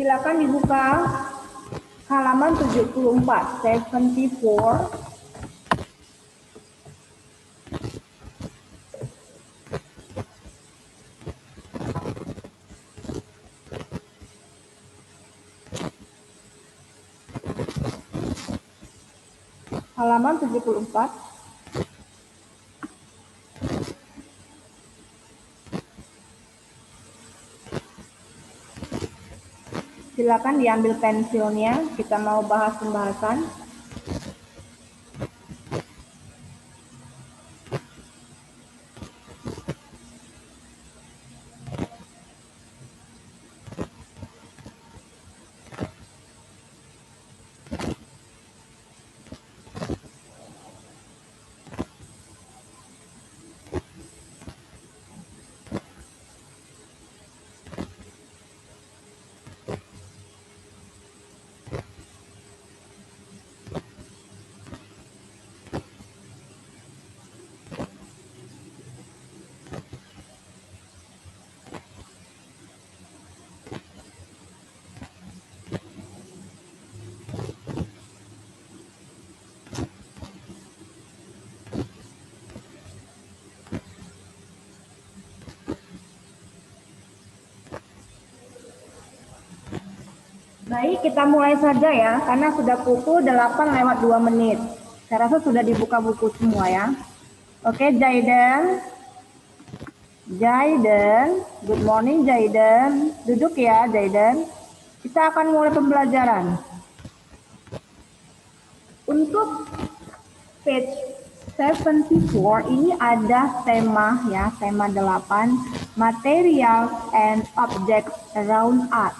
Silakan dibuka halaman 74, 74. Halaman 74. Silakan diambil pensilnya, kita mau bahas pembahasan. Baik, kita mulai saja ya, karena sudah pukul 8:02. Saya rasa sudah dibuka buku semua ya. Oke, Jaiden. Jaiden, good morning Jaiden. Duduk ya Jaiden. Kita akan mulai pembelajaran. Untuk page 74 ini ada tema ya, tema 8, Materials and Objects Around Us.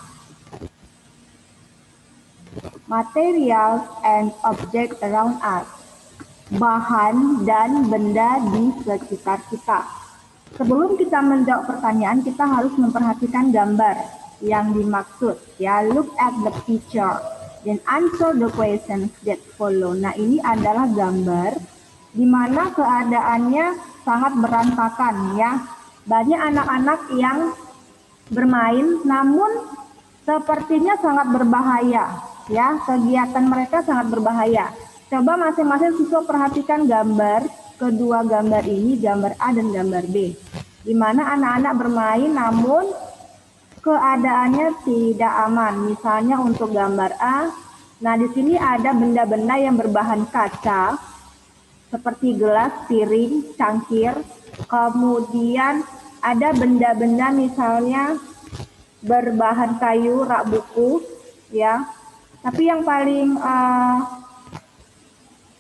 Materials and Objects Around Us. Bahan dan benda di sekitar kita. Sebelum kita menjawab pertanyaan, kita harus memperhatikan gambar yang dimaksud. Ya, look at the picture and answer the questions that follow. Nah, ini adalah gambar di mana keadaannya sangat berantakan ya. Banyak anak-anak yang bermain, namun sepertinya sangat berbahaya. Ya, kegiatan mereka sangat berbahaya. Coba masing-masing siswa perhatikan gambar, kedua gambar ini, gambar A dan gambar B. Di mana anak-anak bermain namun keadaannya tidak aman. Misalnya untuk gambar A, nah di sini ada benda-benda yang berbahan kaca, seperti gelas, piring, cangkir. Kemudian ada benda-benda misalnya berbahan kayu, rak buku, ya. Tapi yang paling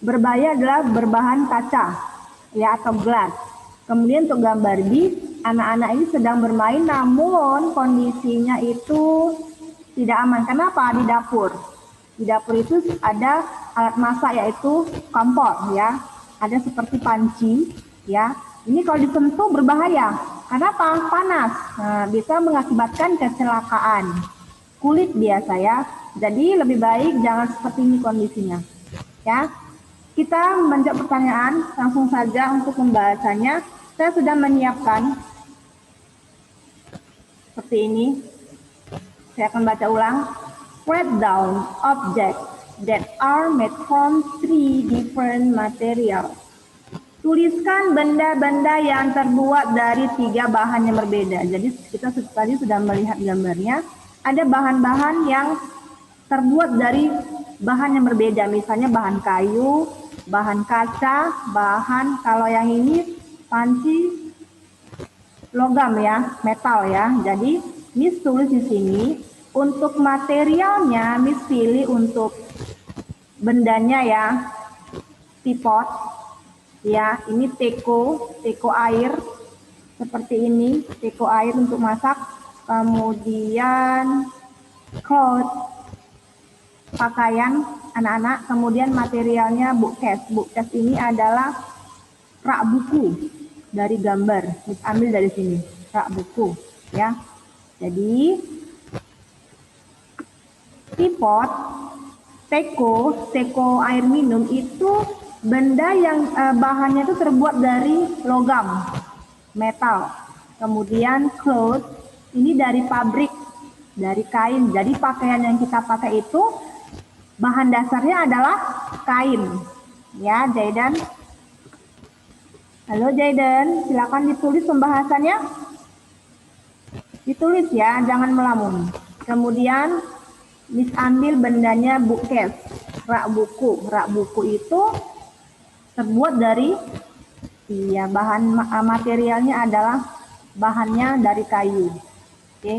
berbahaya adalah berbahan kaca, ya, atau gelas. Kemudian untuk gambar B, anak-anak ini sedang bermain, namun kondisinya itu tidak aman. Kenapa? Di dapur. Di dapur itu ada alat masak yaitu kompor, ya. Ada seperti panci, ya. Ini kalau disentuh berbahaya. Kenapa? Panas. Nah, bisa mengakibatkan kecelakaan kulit biasa ya. Jadi lebih baik jangan seperti ini kondisinya. Ya. Kita menjawab pertanyaan langsung saja untuk pembahasannya. Saya sudah menyiapkan seperti ini. Saya akan baca ulang. Write down objects that are made from 3 different materials. Tuliskan benda-benda yang terbuat dari 3 bahan yang berbeda. Jadi kita tadi sudah melihat gambarnya. Ada bahan-bahan yang terbuat dari bahan yang berbeda. Misalnya bahan kayu, bahan kaca, bahan, kalau yang ini panci logam ya, metal ya. Jadi Miss tulis di sini untuk materialnya, Miss pilih untuk bendanya ya, teapot ya. Ini teko air seperti ini, teko air untuk masak. Kemudian cloth, pakaian anak-anak. Kemudian materialnya bookcase. Bookcase ini adalah rak buku dari gambar. Ambil dari sini, rak buku ya. Jadi teapot, teko air minum itu benda yang bahannya itu terbuat dari logam, metal. Kemudian cloth ini dari pabrik dari kain. Jadi pakaian yang kita pakai itu bahan dasarnya adalah kain. Ya, Jayden. Halo Jayden, silakan ditulis pembahasannya. Ditulis ya, jangan melamun. Kemudian Miss ambil bendanya bookcase, rak buku. Rak buku itu terbuat dari, iya, bahan materialnya adalah bahannya dari kayu. Oke.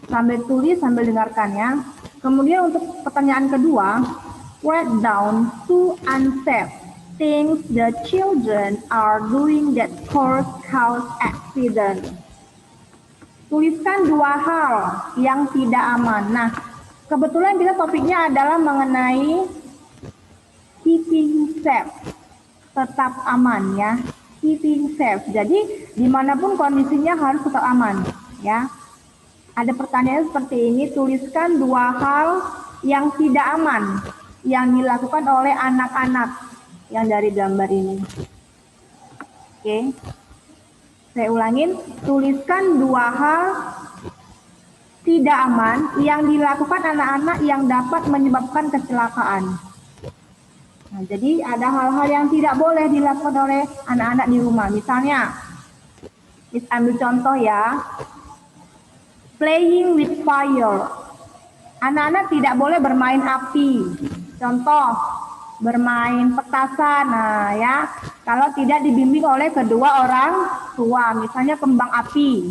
Sambil tulis, sambil dengarkan ya. Kemudian untuk pertanyaan kedua, write down 2 unsafe things the children are doing that cause accident. Tuliskan 2 hal yang tidak aman. Nah, kebetulan kita topiknya adalah mengenai keeping safe, tetap aman ya. Keeping safe. Jadi dimanapun kondisinya harus tetap aman ya. Ada pertanyaan seperti ini, tuliskan 2 hal yang tidak aman yang dilakukan oleh anak-anak yang dari gambar ini. Oke. Saya ulangin, tuliskan 2 hal tidak aman yang dilakukan anak-anak yang dapat menyebabkan kecelakaan. Nah, jadi ada hal-hal yang tidak boleh dilakukan oleh anak-anak di rumah. Misalnya, kita ambil contoh ya, playing with fire. Anak-anak tidak boleh bermain api. Contoh, bermain petasan. Nah ya, kalau tidak dibimbing oleh kedua orang tua, misalnya kembang api.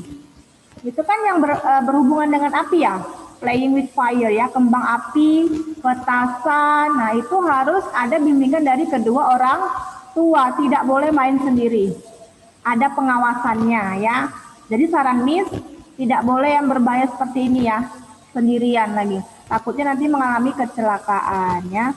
Itu kan yang berhubungan dengan api ya, playing with fire ya, kembang api, petasan. Nah itu harus ada bimbingan dari kedua orang tua, tidak boleh main sendiri. Ada pengawasannya ya. Jadi saran Miss, tidak boleh yang berbahaya seperti ini ya, sendirian lagi. Takutnya nanti mengalami kecelakaan ya.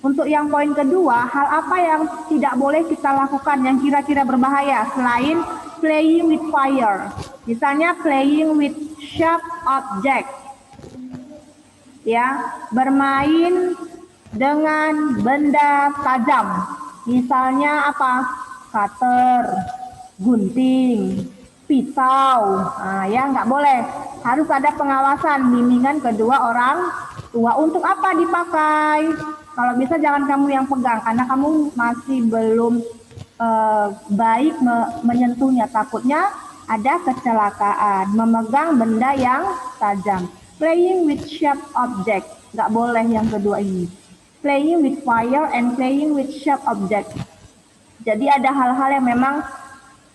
Untuk yang poin kedua, hal apa yang tidak boleh kita lakukan yang kira-kira berbahaya selain playing with fire? Misalnya playing with sharp object. Ya, bermain dengan benda tajam. Misalnya apa? Cutter, gunting, pisau. Nah, ya nggak boleh. Harus ada pengawasan, bimbingan kedua orang tua. Untuk apa dipakai? Kalau bisa jangan kamu yang pegang, karena kamu masih belum baik menyentuhnya. Takutnya ada kecelakaan, memegang benda yang tajam. Playing with sharp object, nggak boleh yang kedua ini. Playing with fire and playing with sharp object. Jadi ada hal-hal yang memang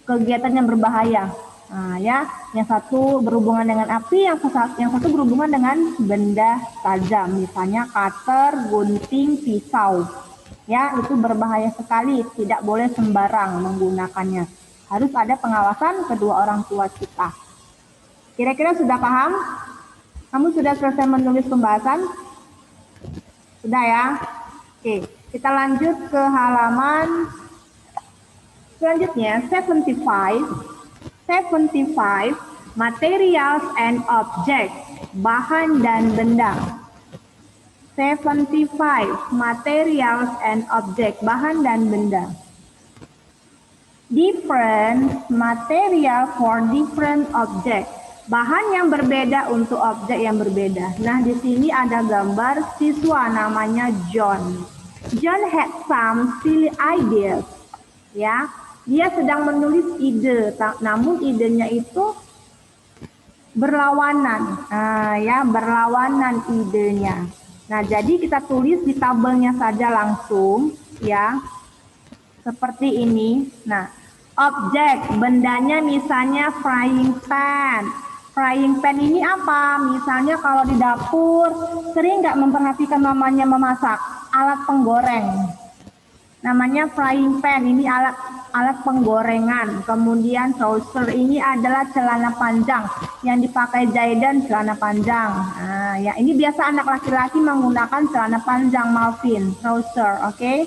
kegiatan yang berbahaya. Nah, ya, yang satu berhubungan dengan api, yang satu berhubungan dengan benda tajam, misalnya cutter, gunting, pisau. Ya, itu berbahaya sekali, tidak boleh sembarang menggunakannya. Harus ada pengawasan kedua orang tua kita. Kira-kira sudah paham? Kamu sudah selesai menulis pembahasan? Sudah ya? Oke, kita lanjut ke halaman selanjutnya, 75, materials and objects, bahan dan benda. 75, materials and objects, bahan dan benda. Different material for different objects, bahan yang berbeda untuk objek yang berbeda. Nah, di sini ada gambar siswa namanya John. John had some silly ideas. Ya, dia sedang menulis ide, namun idenya itu berlawanan. Nah, ya, berlawanan idenya. Nah, jadi kita tulis di tabelnya saja langsung, ya. Seperti ini. Nah, objek, bendanya misalnya frying pan. Frying pan ini apa? Misalnya kalau di dapur, sering nggak memperhatikan namanya memasak, alat penggoreng. Namanya frying pan, ini alat penggorengan. Kemudian trouser ini adalah celana panjang yang dipakai Jayden, celana panjang. Nah, ya ini biasa anak laki-laki menggunakan celana panjang Malvin, trouser, oke?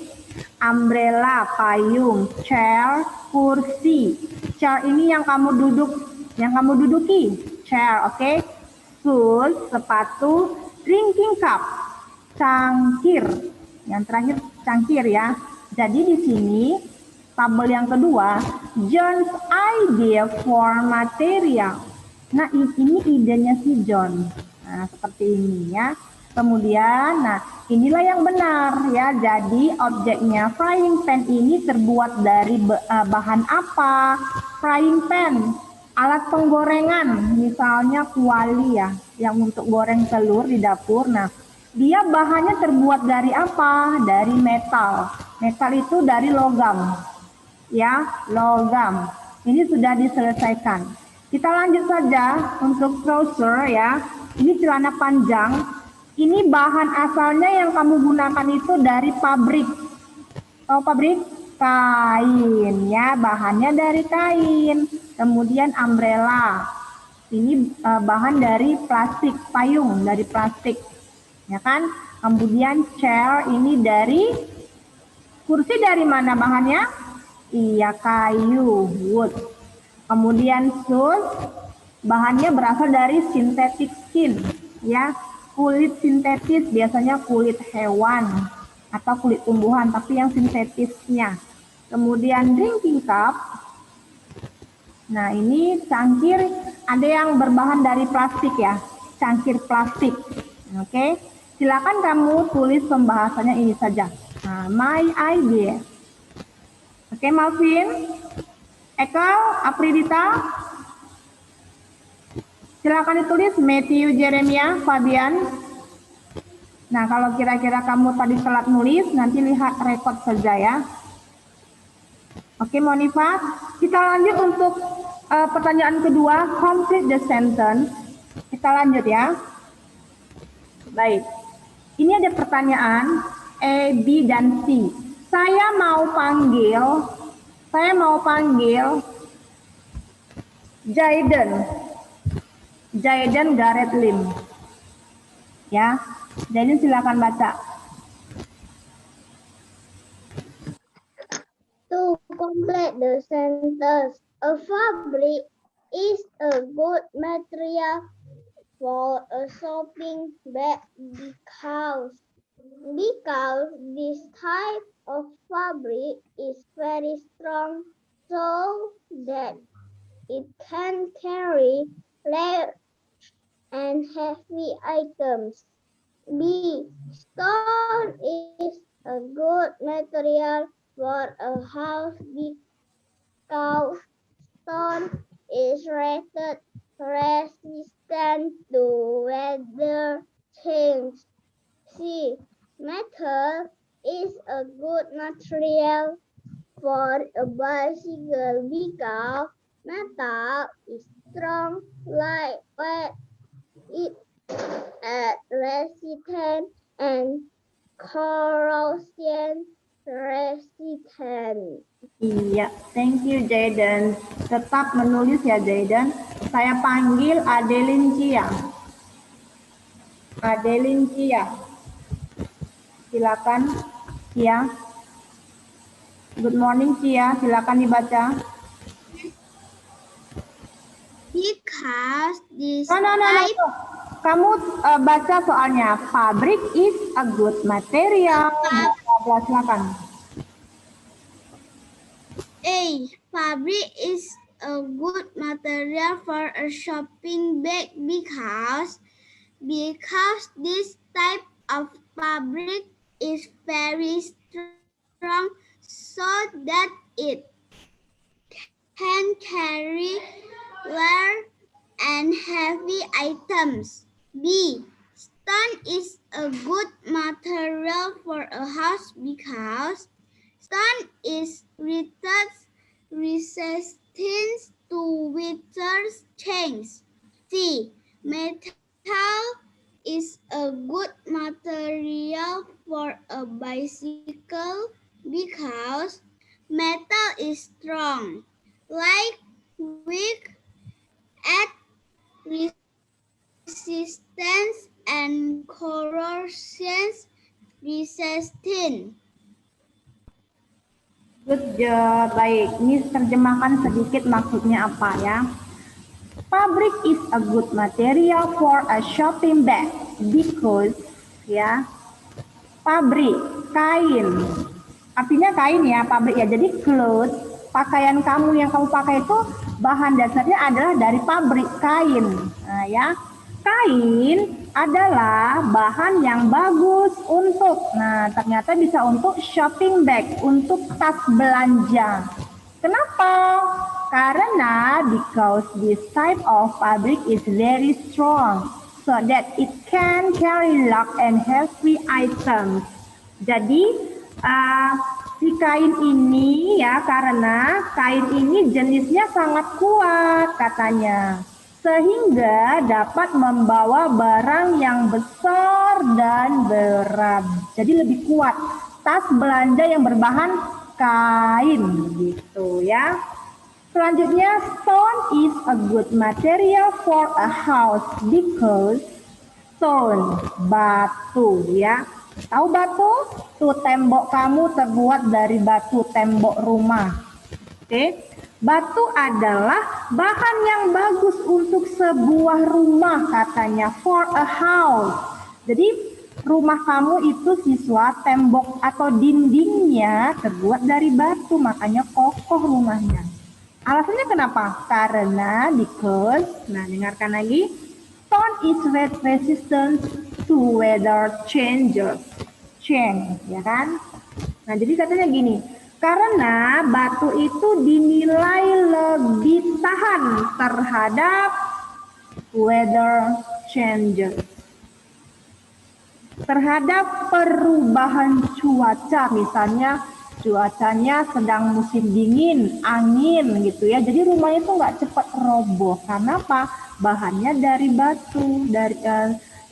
Umbrella, payung, chair, kursi. Chair ini yang kamu duduki, chair, oke? Shoes, sepatu, drinking cup, cangkir. Yang terakhir cangkir ya. Jadi di sini tabel yang kedua, John's idea for material. Nah, ini idenya si John. Nah, seperti ini ya. Kemudian, nah inilah yang benar ya. Jadi objeknya frying pan ini terbuat dari bahan apa? Frying pan, alat penggorengan, misalnya kuali ya, yang untuk goreng telur di dapur. Nah, dia bahannya terbuat dari apa? Dari metal. Metal itu dari logam. Ya, logam. Ini sudah diselesaikan. Kita lanjut saja untuk trouser ya. Ini celana panjang. Ini bahan asalnya yang kamu gunakan itu dari pabrik. Tahu pabrik? Kain ya, bahannya dari kain. Kemudian umbrella. Ini bahan dari plastik, payung dari plastik. Ya kan? Kemudian chair ini dari kursi, dari mana bahannya? Iya, kayu, wood. Kemudian shoes, bahannya berasal dari synthetic skin, ya. Kulit sintetis, biasanya kulit hewan atau kulit tumbuhan, tapi yang sintetisnya. Kemudian drinking cup. Nah, ini cangkir, ada yang berbahan dari plastik ya, cangkir plastik. Oke, silakan kamu tulis pembahasannya ini saja. Nah, my idea. Oke, Malvin, Eka, Apridita, silakan ditulis. Matthew, Jeremia, Fabian. Nah, kalau kira-kira kamu tadi telat nulis, nanti lihat rekod saja ya. Oke, Monifa, kita lanjut untuk pertanyaan kedua, complete the sentence. Kita lanjut ya. Baik, ini ada pertanyaan A, B, dan C. Saya mau panggil Jayden Gareth Lim. Ya, Jayden silakan baca. To complete the sentence, a fabric is a good material for a shopping bag because this type of fabric is very strong, so that it can carry large and heavy items. B. Stone is a good material for a house because stone is resistant to weather change. C. Metal is a good material for a bicycle because metal is strong, lightweight, it resistant, and corrosion resistant. Iya, thank you Jayden. Tetap menulis ya Jayden. Saya panggil Adeline Cia. Adeline Cia. Silakan Cia. Good morning Cia, silakan dibaca. Because this No. Kamu baca soalnya. Fabric is a good material. Silakan. A. Fabric is a good material for a shopping bag because this type of fabric is very strong, so that it can carry large and heavy items. B. Stone is a good material for a house because stone is resistant to weather change. C. Metal is a good material for a bicycle because metal is strong, lightweight, at resistance, and corrosion resistant. Good job. Baik, ini terjemahkan sedikit maksudnya apa ya. Fabric is a good material for a shopping bag because ya, pabrik, kain artinya kain ya, pabrik ya. Jadi clothes, pakaian kamu yang kamu pakai itu bahan dasarnya adalah dari pabrik kain. Nah ya, kain adalah bahan yang bagus untuk, nah ternyata bisa untuk shopping bag, untuk tas belanja. Kenapa? Karena because this type of fabric is very strong, so that it can carry light and heavy items. Jadi si kain ini ya, karena kain ini jenisnya sangat kuat katanya, sehingga dapat membawa barang yang besar dan berat. Jadi lebih kuat. Tas belanja yang berbahan kain gitu ya. Selanjutnya, stone is a good material for a house because stone, batu ya. Tahu batu? Tuh tembok kamu terbuat dari batu, tembok rumah. Oke. Batu adalah bahan yang bagus untuk sebuah rumah katanya, for a house. Jadi rumah kamu itu siswa, tembok atau dindingnya terbuat dari batu, makanya kokoh rumahnya. Alasannya kenapa? Karena because, nah dengarkan lagi, stone is resistant to weather changes. Change, ya kan? Nah, jadi katanya gini, karena batu itu dinilai lebih tahan terhadap weather changes. Terhadap perubahan cuaca, misalnya cuacanya sedang musim dingin, angin gitu ya. Jadi rumahnya itu nggak cepat roboh. Karena apa? Bahannya dari batu,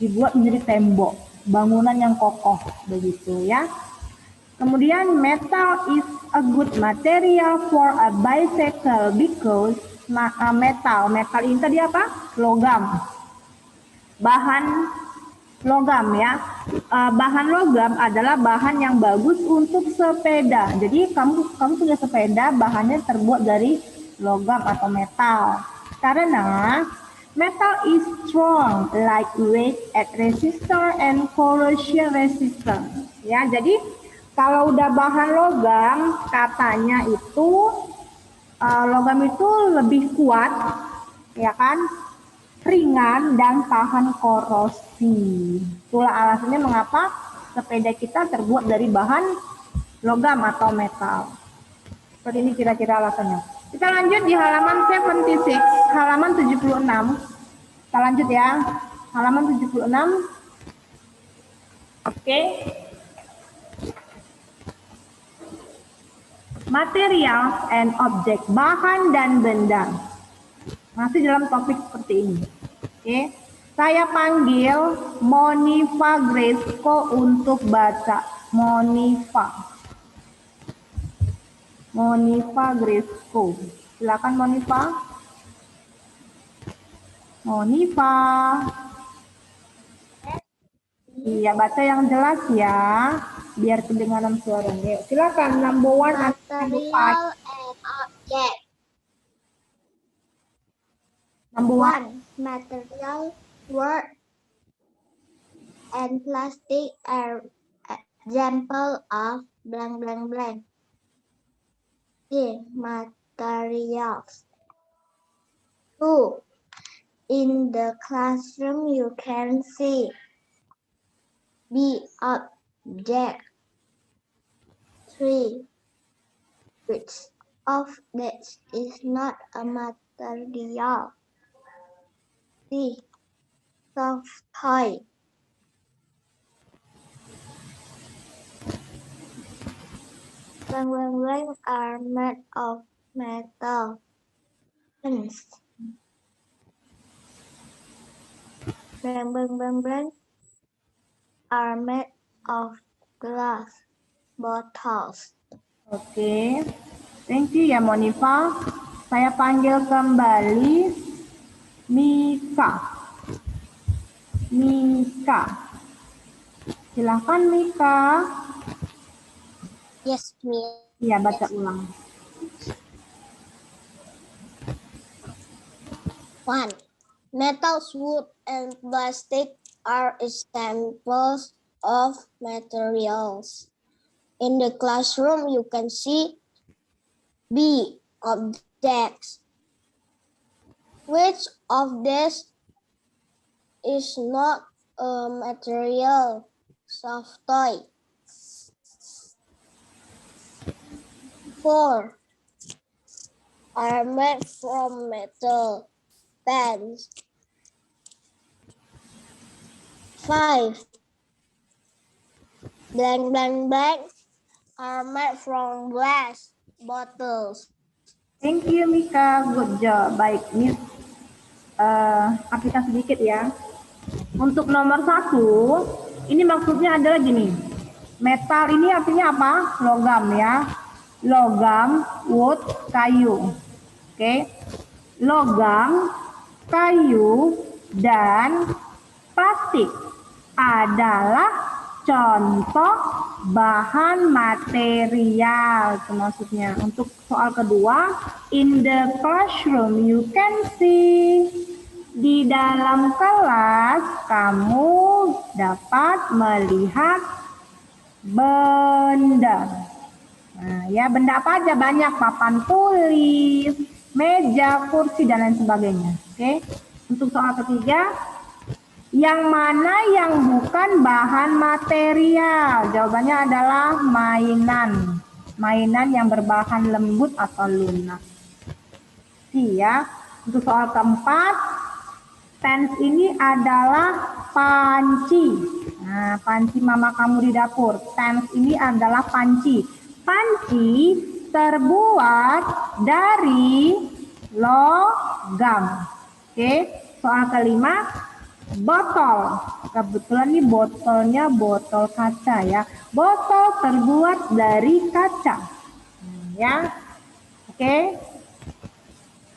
dibuat menjadi tembok, bangunan yang kokoh begitu ya. Kemudian metal is a good material for a bicycle because metal ini tadi apa? Logam. Bahan logam ya. Bahan logam adalah bahan yang bagus untuk sepeda. Jadi kamu punya sepeda, bahannya terbuat dari logam atau metal. Karena metal is strong, lightweight, resistant, and corrosion resistant. Ya, jadi kalau udah bahan logam, katanya itu logam itu lebih kuat, ya kan? Ringan dan tahan korosi. Itulah alasannya mengapa sepeda kita terbuat dari bahan logam atau metal. Seperti ini kira-kira alasannya. Kita lanjut di halaman 76, halaman 76. Kita lanjut ya. Halaman 76. Oke. Material and object, bahan dan benda. Masih dalam topik seperti ini. Oke. Saya panggil Monifa Graceco untuk baca. Monifa Graceco. Silakan Monifa. Iya, baca yang jelas ya, biar kedengaran suaranya. Silakan number 1 and number 5. Material and object. Number 1. Material, wood, and plastic are example of blank blank blank. Materials. 2. In the classroom you can see. B. Object. 3. Which of this is not a material? C. Soft toy. Blank are made of metal. Pens. Blank are made of glass bottles. Oke. Thank you ya Monifa. Saya panggil kembali Mika. Silakan Mika. Yes, me. Iya, baca ulang. 1. Metals, wood, and plastic are examples of materials. In the classroom, you can see B. Objects. Which of these is not a material? Soft toy. 4. Are made from metal. Pens. 5. Blank, blank, blank are made from glass bottles. Thank you Mika, good job. Baik, Miss aplikasi sedikit ya. Untuk nomor 1, ini maksudnya adalah gini. Metal ini artinya apa? Logam ya. Logam, wood, kayu. Oke. Logam, kayu, dan plastik adalah contoh bahan material. Itu maksudnya. Untuk soal kedua, in the classroom you can see. Di dalam kelas kamu dapat melihat benda. Nah, ya benda apa aja? Banyak, papan tulis, meja, kursi, dan lain sebagainya. Oke. Untuk soal ketiga, yang mana yang bukan bahan material? Jawabannya adalah mainan. Mainan yang berbahan lembut atau lunak. Ya. Untuk soal keempat, pens ini adalah panci. Nah, panci mama kamu di dapur. Pens ini adalah panci. Panci terbuat dari logam. Oke, soal kelima, botol. Kebetulan nih botolnya botol kaca ya. Botol terbuat dari kaca. Ya, oke.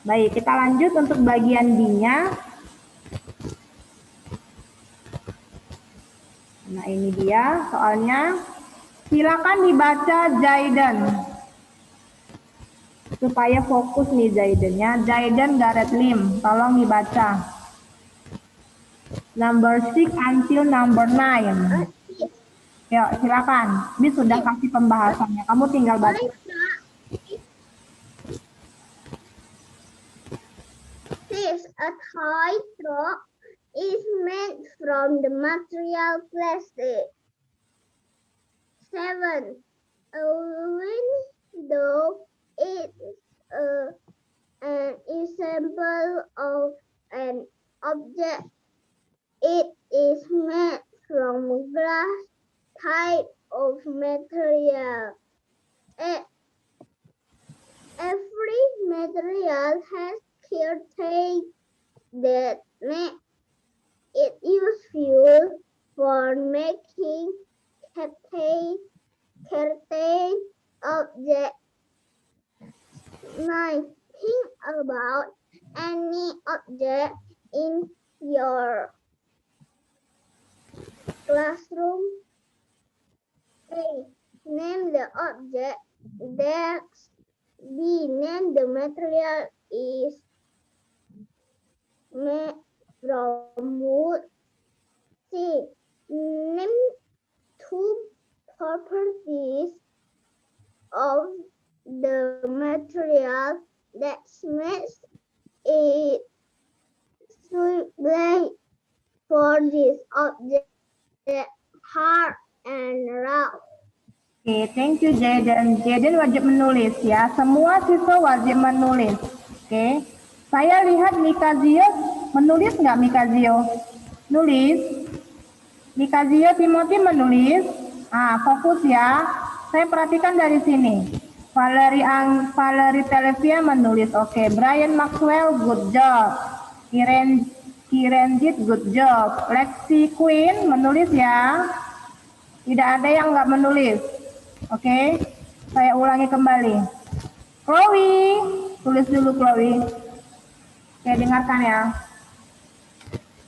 Baik, kita lanjut untuk bagian B-nya. Nah, ini dia soalnya. Silakan dibaca Jayden. Supaya fokus nih Jaydennya. Jayden Gareth Lim, tolong dibaca. Number 6 until number 9. Yuk, silakan. Ini sudah kasih pembahasannya. Kamu tinggal baca. This a toy truck is made from the material plastic. 7. A window is an example of an object. It is made from glass type of material. 8. Every material has characteristics that make it useful for making certain objects. 9. Think about any object in your classroom. A. Name the object. Desk. B. Name the material is made from wood. C. Name 2 properties of the material that makes it suitable for this object, hard and rough. Oke, thank you Jayden. Jayden wajib menulis ya. Semua siswa wajib menulis. Oke. Saya lihat Mikazio menulis nggak Mikazio? Nulis. Mikazio Timothy menulis. Ah, fokus ya. Saya perhatikan dari sini. Valerie Televia menulis. Oke. Brian Maxwell, good job. Kirenjit, good job. Lexi Queen menulis ya. Tidak ada yang nggak menulis. Oke, saya ulangi kembali. Chloe, tulis dulu Chloe. Oke, dengarkan ya.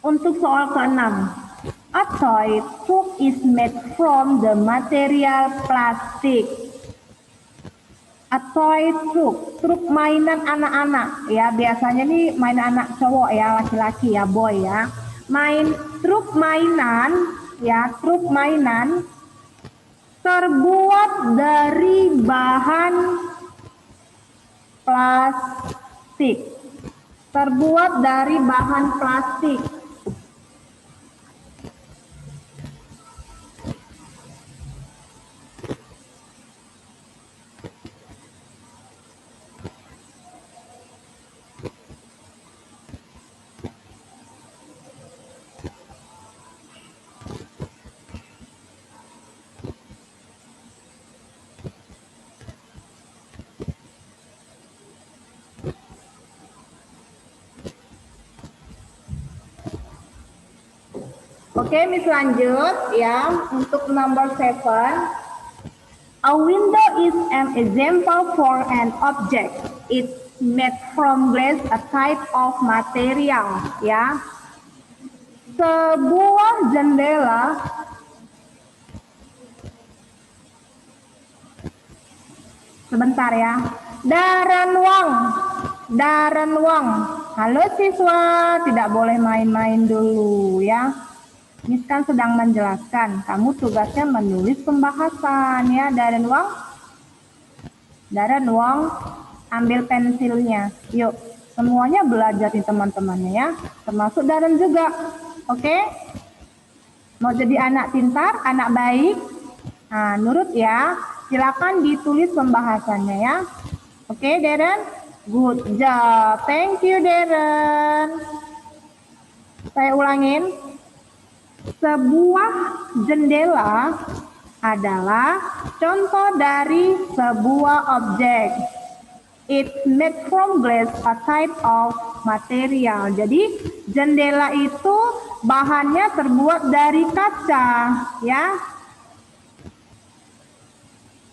Untuk soal ke-6. A toy truck is made from the material plastic. A toy truck, truk mainan anak-anak ya. Biasanya nih mainan anak cowok ya, laki-laki ya, boy ya. Truk mainan ya, truk mainan terbuat dari bahan plastik. Terbuat dari bahan plastik. Oke, Miss lanjut ya untuk number 7. A window is an example for an object. It's made from glass, a type of material. Ya, sebuah jendela sebentar ya. Daran Wang. Halo siswa, tidak boleh main-main dulu ya. Miss kan sedang menjelaskan, kamu tugasnya menulis pembahasan ya, Daran Wang, ambil pensilnya. Yuk, semuanya belajar nih teman-temannya ya, termasuk Daran juga. Oke? Mau jadi anak pintar, anak baik? Nah, nurut ya. Silakan ditulis pembahasannya ya. Oke, Daran? Good job. Thank you, Daran. Saya ulangin. Sebuah jendela adalah contoh dari sebuah objek. It's made from glass, a type of material. Jadi jendela itu bahannya terbuat dari kaca, ya.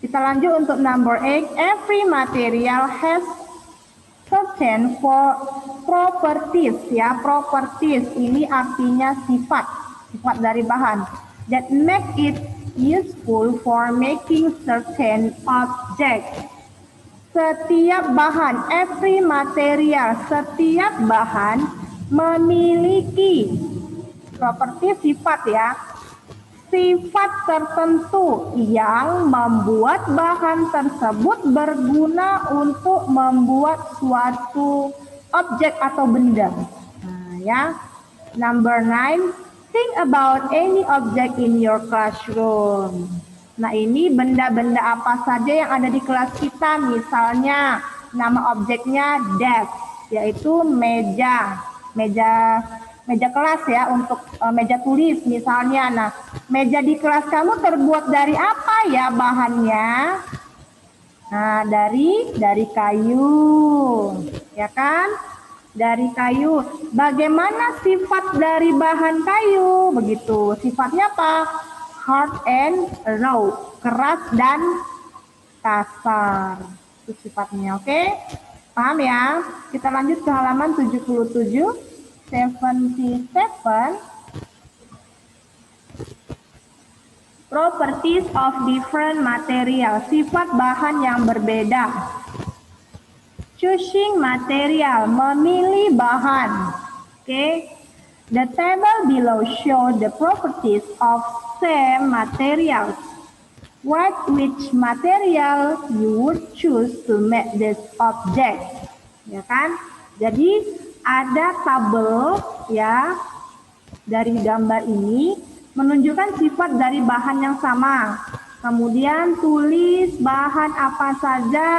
Kita lanjut untuk number 8. Every material has certain properties, ya. Properties ini artinya sifat dari bahan that make it useful for making certain objects. Setiap bahan, every material, setiap bahan memiliki properti sifat ya, sifat tertentu yang membuat bahan tersebut berguna untuk membuat suatu objek atau benda. Nah, ya. Number 9. Think about any object in your classroom. Nah, ini benda-benda apa saja yang ada di kelas kita. Misalnya, nama objeknya desk, yaitu meja kelas ya, untuk meja tulis misalnya. Nah, meja di kelas kamu terbuat dari apa ya bahannya? Nah, dari kayu, ya kan? Dari kayu. Bagaimana sifat dari bahan kayu? Begitu. Sifatnya apa? Hard and raw. Keras dan kasar. Itu sifatnya, oke? Paham ya? Kita lanjut ke halaman 77. 77. Properties of different material. Sifat bahan yang berbeda. Choosing material, memilih bahan. Okay. The table below show the properties of same materials. Which material you would choose to make this object? Ya kan? Jadi ada tabel ya dari gambar ini menunjukkan sifat dari bahan yang sama. Kemudian tulis bahan apa saja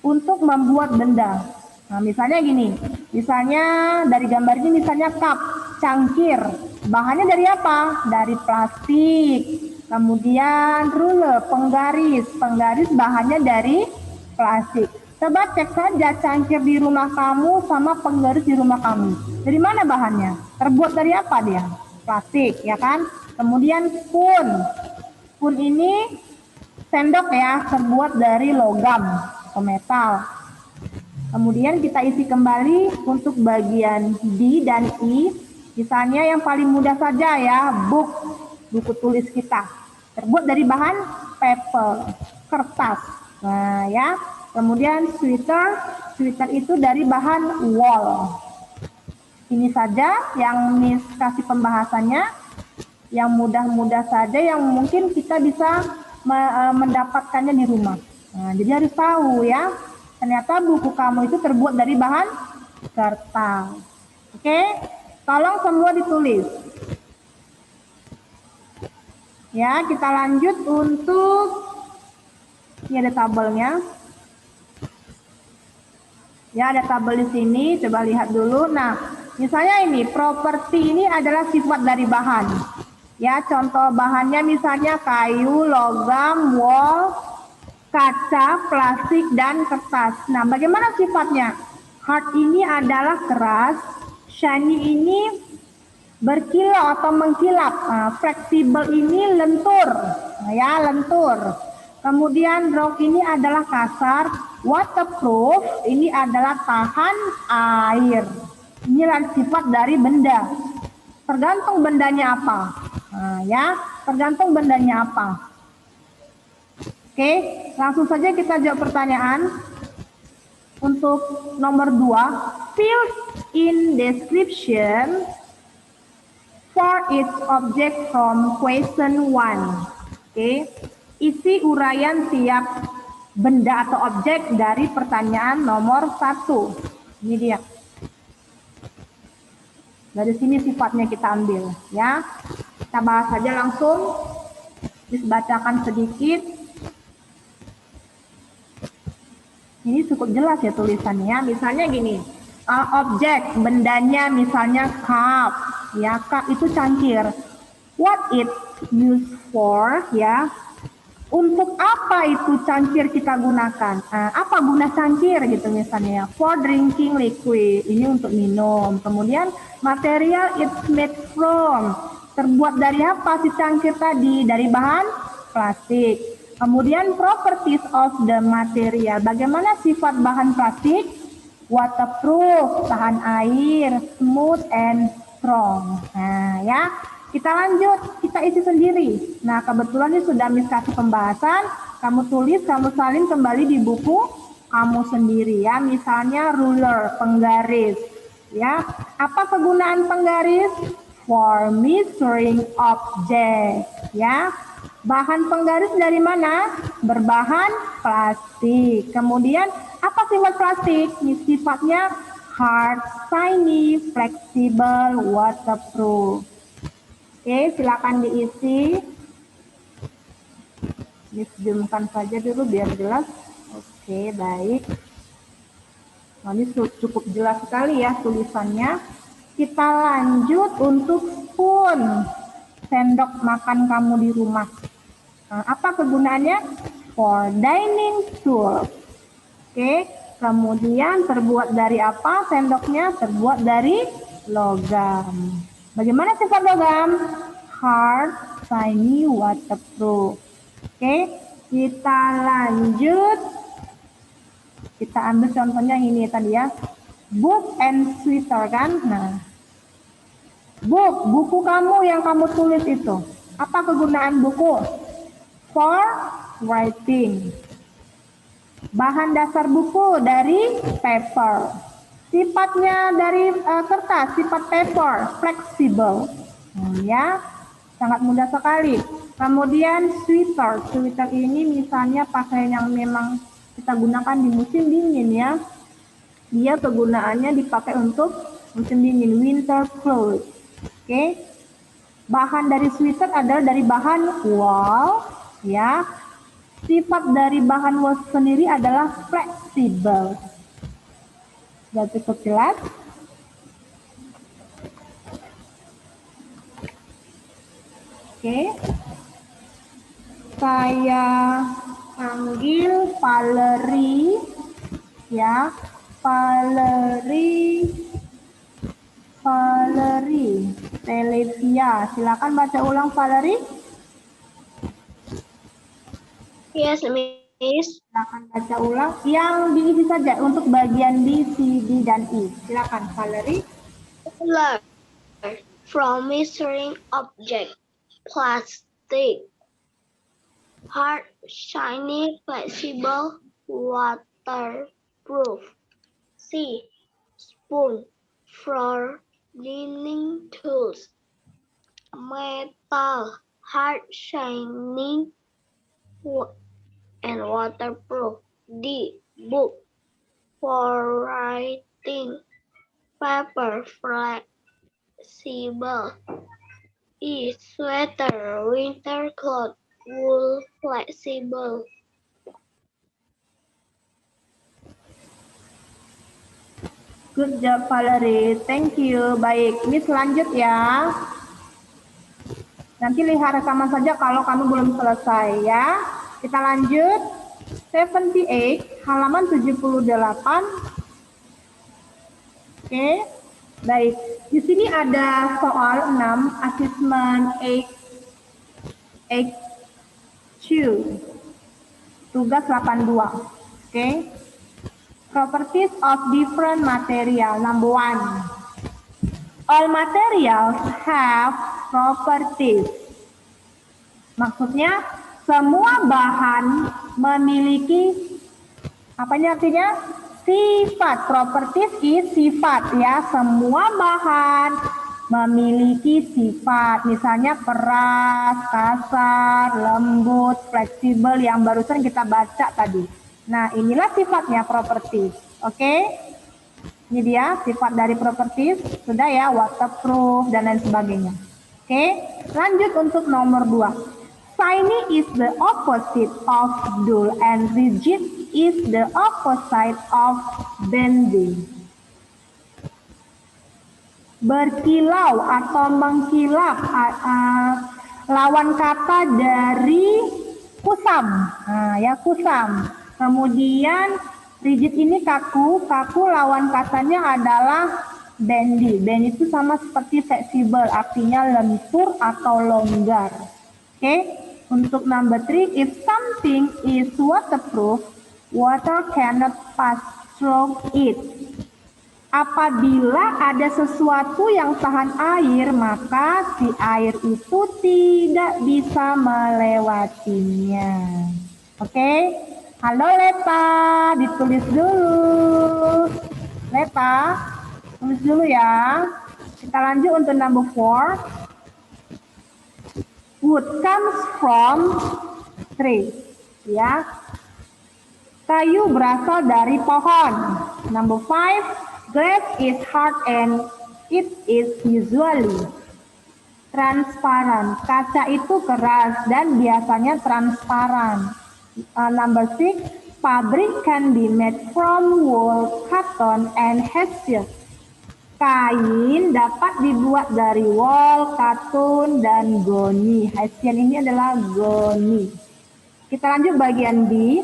untuk membuat benda. Nah, misalnya gini, misalnya dari gambar ini misalnya cup, cangkir. Bahannya dari apa? Dari plastik. Kemudian ruler, penggaris bahannya dari plastik. Coba cek saja cangkir di rumah kamu sama penggaris di rumah kamu. Dari mana bahannya? Terbuat dari apa dia? Plastik, ya kan? Kemudian spoon. Spoon ini sendok ya, terbuat dari logam atau metal. Kemudian kita isi kembali untuk bagian D dan E. Misalnya yang paling mudah saja ya, buku tulis kita. Terbuat dari bahan paper, kertas. Nah ya, kemudian sweater itu dari bahan wool. Ini saja yang Miss kasih pembahasannya. Yang mudah-mudah saja yang mungkin kita bisa mendapatkannya di rumah. Nah, jadi harus tahu ya, ternyata buku kamu itu terbuat dari bahan kertas. Oke, tolong semua ditulis. Ya, kita lanjut untuk, ini ada tabelnya. Ya, ada tabel di sini, coba lihat dulu. Nah, misalnya ini, properti ini adalah sifat dari bahan. Ya, contoh bahannya misalnya kayu, logam, wol, kaca, plastik, dan kertas. Nah, bagaimana sifatnya? Hard ini adalah keras, shiny ini berkilau atau mengkilap. Nah, fleksibel ini lentur, nah, ya lentur. Kemudian rock ini adalah kasar, waterproof ini adalah tahan air. Inilah sifat dari benda. Tergantung bendanya apa. Nah, ya, tergantung bendanya apa. Oke, langsung saja kita jawab pertanyaan. Untuk nomor 2, fill in description for each object from question 1. Oke, isi uraian tiap benda atau objek dari pertanyaan nomor 1. Ini dia. Dari sini sifatnya kita ambil ya. Kita bahas saja langsung. Dibacakan sedikit. Ini cukup jelas ya tulisannya. Misalnya gini, objek bendanya misalnya cup, ya cup itu cangkir. What it used for, ya? Untuk apa itu cangkir kita gunakan? Apa guna cangkir gitu misalnya? For drinking liquid, ini untuk minum. Kemudian material it's made from, terbuat dari apa si cangkir tadi? Dari bahan plastik. Kemudian properties of the material. Bagaimana sifat bahan plastik? Waterproof, tahan air, smooth and strong. Nah, ya. Kita lanjut, kita isi sendiri. Nah, kebetulan ini sudah Miss kasih pembahasan. Kamu tulis, kamu salin kembali di buku kamu sendiri ya. Misalnya ruler, penggaris. Ya, apa kegunaan penggaris? For measuring object. Ya, bahan penggaris dari mana? Berbahan plastik. Kemudian apa sifat plastik? Sifatnya hard, shiny, fleksibel, waterproof. Oke, silakan diisi. Zoomkan saja dulu biar jelas. Oke, baik. Nah, ini cukup jelas sekali ya tulisannya. Kita lanjut untuk spoon, sendok makan kamu di rumah. Nah, apa kegunaannya? For dining tool. Oke, kemudian terbuat dari apa sendoknya? Terbuat dari logam. Bagaimana sifat logam? Hard, shiny, waterproof. Oke, kita lanjut. Kita ambil contohnya ini tadi ya. Book and sweater kan? Nah, buku kamu yang kamu tulis itu. Apa kegunaan buku? For writing. Bahan dasar buku dari paper. Sifatnya dari kertas, sifat paper, fleksibel. Ya, sangat mudah sekali. Kemudian sweater. Sweater ini misalnya pakaian yang memang kita gunakan di musim dingin ya. Dia kegunaannya dipakai untuk musim dingin, winter clothes. Oke. Bahan dari sweater adalah dari bahan wool ya. Sifat dari bahan wool sendiri adalah fleksibel. Sudah cukup jelas? Oke. Saya panggil Valerie ya. Valerie Televia. Silakan baca ulang Valerie. Yes, Miss. Silakan baca ulang. Yang diisi saja untuk bagian B, C, D, dan E. Silakan Valerie. Learn from measuring object. Plastic. Hard, shiny, flexible, waterproof. C. Spoon. For cleaning tools. Metal. Hard, shiny, and waterproof. D. Book for writing. Paper flexible. E. Sweater, winter coat, wool flexible. Good job, Valerie. Thank you. Baik, Miss lanjut ya. Nanti lihat rekaman saja kalau kamu belum selesai ya. Kita lanjut. 78, halaman 78. Oke. Baik. Di sini ada soal 6, assessment 8.2. Tugas 82. Oke. Properties of different material. Number 1. All materials have properties. Maksudnya semua bahan memiliki apa ini artinya? Sifat. Properties is sifat ya. Semua bahan memiliki sifat. Misalnya keras, kasar, lembut, fleksibel yang barusan kita baca tadi. Nah, inilah sifatnya properties. Oke? Ini dia sifat dari properties. Sudah ya, waterproof dan lain sebagainya. Oke? Lanjut untuk nomor 2. Shiny is the opposite of dull and rigid is the opposite of bending. Berkilau atau mengkilap lawan kata dari kusam. Nah, ya kusam. Kemudian rigid ini kaku, kaku lawan katanya adalah bendy. Bendy itu sama seperti fleksibel, artinya lentur atau longgar. Oke, untuk number 3, if something is waterproof, water cannot pass through it. Apabila ada sesuatu yang tahan air, maka si air itu tidak bisa melewatinya. Oke? Halo Leta, ditulis dulu. Leta, tulis dulu ya. Kita lanjut untuk number 4. Wood comes from tree. Ya. Kayu berasal dari pohon. Number 5. Glass is hard and it is usually transparent. Kaca itu keras dan biasanya transparan. Number 6, fabric can be made from wool, cotton, and hessian. Kain dapat dibuat dari wool, cotton, dan goni. Hessian ini adalah goni. Kita lanjut bagian D.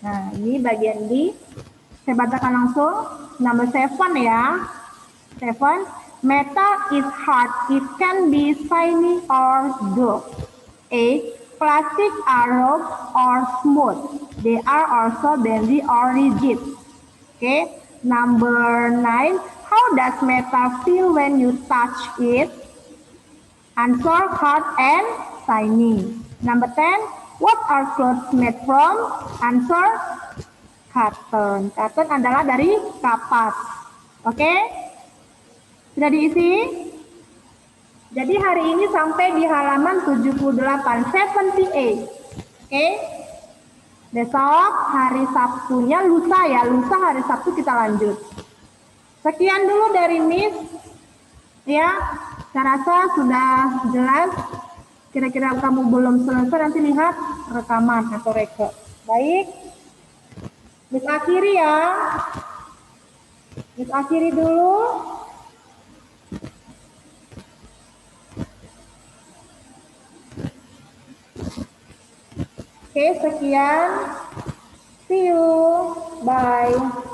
Nah, ini bagian D. Saya bacakan langsung. Number 7 ya. 7. Metal is hard. It can be shiny or dull. 8. Plastic are rough or smooth. They are also bendy or rigid. Okay. Number 9. How does metal feel when you touch it? Answer, hard and shiny. Number 10. What are clothes made from? Answer, cotton. Cotton adalah dari kapas. Oke? Sudah diisi? Jadi hari ini sampai di halaman 78, 78. Oke? Besok hari Sabtunya, lusa ya, lusa hari Sabtu kita lanjut. Sekian dulu dari Miss. Ya, saya rasa sudah jelas. Kira-kira kamu belum selesai, nanti lihat rekaman atau reke. Baik. Miss akhiri ya. Miss akhiri dulu. Oke, sekian. See you. Bye.